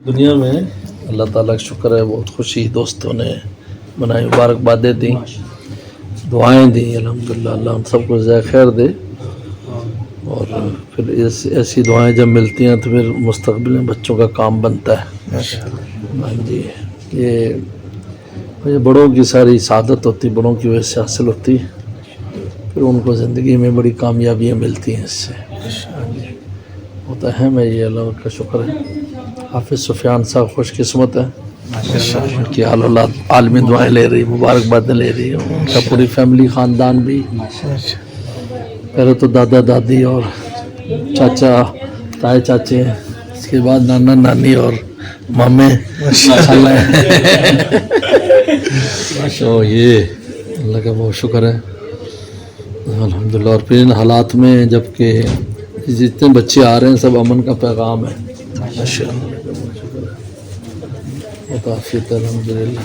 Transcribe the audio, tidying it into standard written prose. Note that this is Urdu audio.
دنیا میں اللہ تعالیٰ کا شکر ہے بہت خوشی دوستوں نے منائی مبارکبادیں دیں دعائیں دیں الحمدللہ اللہ ان سب کو جزائے خیر دے اور پھر ایسی دعائیں جب ملتی ہیں تو پھر مستقبل میں بچوں کا کام بنتا ہے ہاں جی یہ بڑوں کی ساری سعادت ہوتی بڑوں کی وجہ سے حاصل ہوتی پھر ان کو زندگی میں بڑی کامیابیاں ملتی ہیں اس سے ہوتا ہے میں یہ اللہ کا شکر ہے حافظ سفیان صاحب خوش قسمت ہے ان کی آل اولاد عالمی دعائیں لے رہی مبارکبادیں لے رہی ان کا پوری فیملی خاندان بھی پہلے تو دادا دادی اور چاچا تائے چاچے اس کے بعد نانا نانی اور مامے تو یہ اللہ کا بہت شکر ہے الحمدللہ اور پھر ان حالات میں جب کہ جتنے بچے آ رہے ہیں سب امن کا پیغام ہے الحمدللہ